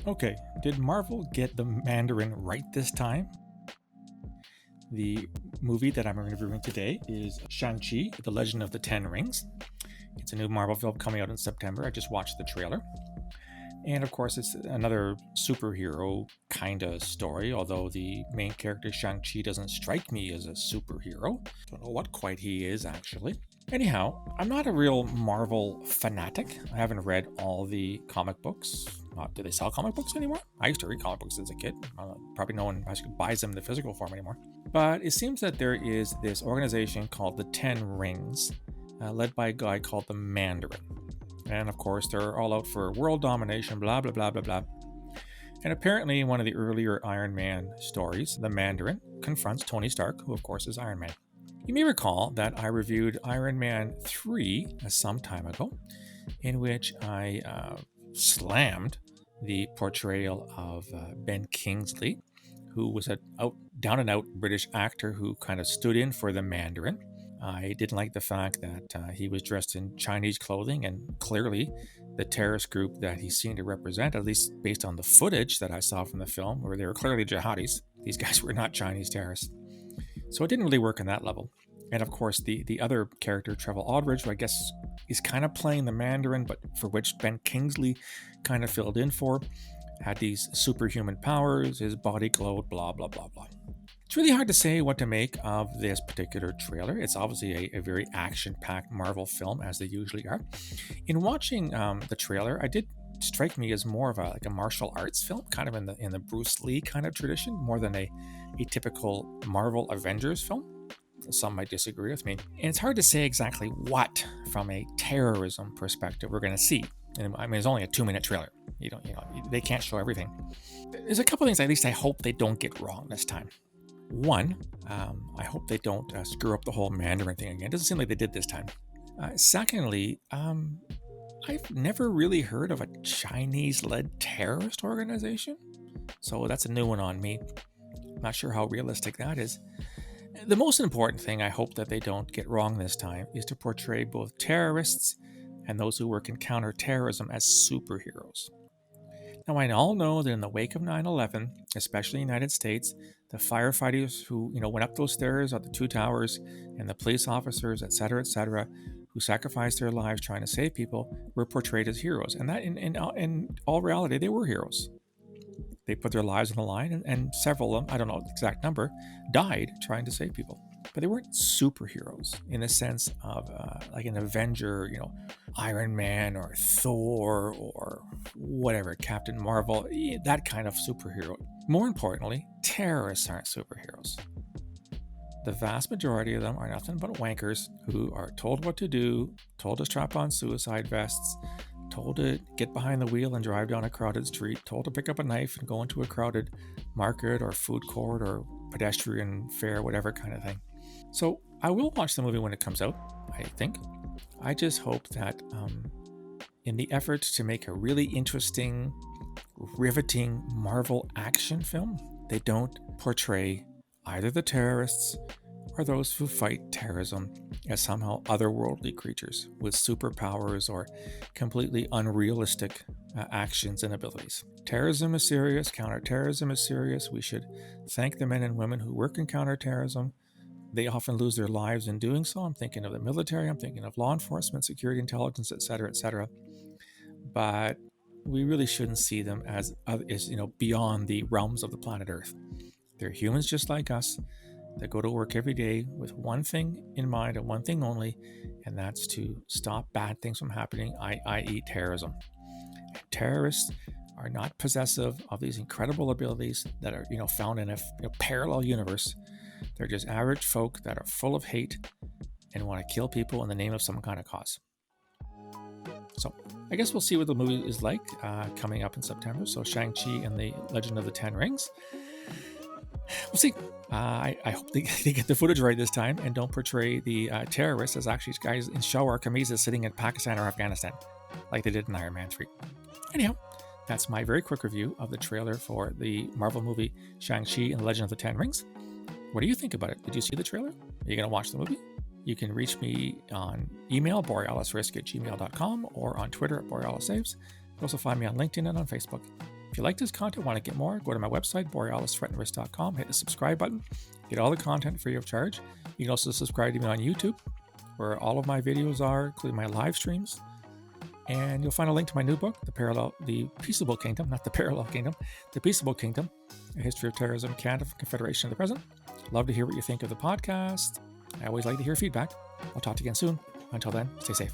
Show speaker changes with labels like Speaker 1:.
Speaker 1: Okay, did Marvel get the Mandarin right this time? The movie that I'm reviewing today is Shang-Chi, The Legend of the Ten Rings. It's a new Marvel film coming out in September. I just watched the trailer. And of course, it's another superhero kind of story, although the main character, Shang-Chi, doesn't strike me as a superhero. Don't know what quite he is, actually. Anyhow, I'm not a real Marvel fanatic. I haven't read all the comic books. Do they sell comic books anymore? I used to read comic books as a kid. Probably no one actually buys them in the physical form anymore. But it seems that there is this organization called the Ten Rings, led by a guy called the Mandarin. And of course, they're all out for world domination, blah, blah, blah, blah, blah. And apparently, in one of the earlier Iron Man stories, the Mandarin confronts Tony Stark, who of course is Iron Man. You may recall that I reviewed Iron Man 3 some time ago, in which I slammed the portrayal of Ben Kingsley, who was a down and out British actor who kind of stood in for the Mandarin. I didn't like the fact that he was dressed in Chinese clothing, and clearly the terrorist group that he seemed to represent, at least based on the footage that I saw from the film, where they were clearly jihadis. These guys were not Chinese terrorists. So it didn't really work on that level. And of course, the other character, Trevor Aldridge, who I guess is kind of playing the Mandarin, but for which Ben Kingsley kind of filled in for, had these superhuman powers, his body glowed, blah, blah, blah, blah. It's really hard to say what to make of this particular trailer. It's obviously a very action-packed Marvel film, as they usually are. In watching the trailer, I did strike me as more of a martial arts film, kind of in the Bruce Lee kind of tradition, more than a typical Marvel Avengers film. Some might disagree with me. And it's hard to say exactly what, from a terrorism perspective, we're going to see. And I mean, it's only a 2-minute trailer. They can't show everything. There's a couple things, at least I hope they don't get wrong this time. One, I hope they don't screw up the whole Mandarin thing again. It doesn't seem like they did this time. Secondly, I've never really heard of a Chinese-led terrorist organization. So that's a new one on me. I'm not sure how realistic that is. The most important thing I hope that they don't get wrong this time is to portray both terrorists and those who work in counterterrorism as superheroes. Now, I all know that in the wake of 9/11, especially in the United States, the firefighters who went up those stairs at the two towers, and the police officers, etc., who sacrificed their lives trying to save people, were portrayed as heroes. And that, in all reality, they were heroes. They put their lives on the line, and several of them, I don't know the exact number, died trying to save people. But they weren't superheroes in the sense of like an Avenger, Iron Man or Thor or whatever, Captain Marvel, that kind of superhero. More importantly, terrorists aren't superheroes. The vast majority of them are nothing but wankers who are told what to do, told to strap on suicide vests, told to get behind the wheel and drive down a crowded street, told to pick up a knife and go into a crowded market or food court or pedestrian fair, whatever kind of thing. So I will watch the movie when it comes out, I think. I just hope that in the effort to make a really interesting, riveting Marvel action film, they don't portray either the terrorists or those who fight terrorism as somehow otherworldly creatures with superpowers or completely unrealistic actions and abilities. Terrorism is serious, counterterrorism is serious. We should thank the men and women who work in counterterrorism. They often lose their lives in doing so. I'm thinking of the military, I'm thinking of law enforcement, security, intelligence, etc., etc. But we really shouldn't see them as beyond the realms of the planet Earth. They're humans just like us that go to work every day with one thing in mind and one thing only, and that's to stop bad things from happening, i.e. terrorism. Terrorists are not possessive of these incredible abilities that are found in a parallel universe. They're just average folk that are full of hate and want to kill people in the name of some kind of cause. So I guess we'll see what the movie is like coming up in September. So Shang-Chi and the Legend of the Ten Rings. We'll see. I hope they get the footage right this time and don't portray the terrorists as actually guys in Shawar Kameezas sitting in Pakistan or Afghanistan like they did in Iron Man 3. Anyhow, that's my very quick review of the trailer for the Marvel movie Shang-Chi and the Legend of the Ten Rings. What do you think about it? Did you see the trailer? Are you going to watch the movie? You can reach me on email, borealisrisk@gmail.com, or on Twitter @borealissaves. You can also find me on LinkedIn and on Facebook. If you like this content, want to get more, go to my website, borealisthreatandrisk.com, hit the subscribe button, get all the content free of charge. You can also subscribe to me on YouTube, where all of my videos are, including my live streams. And you'll find a link to my new book, The Peaceable Kingdom, not the Parallel Kingdom, The Peaceable Kingdom, A History of Terrorism, Canada, Confederation, and the Present. Love to hear what you think of the podcast. I always like to hear feedback. I'll talk to you again soon. Until then, stay safe.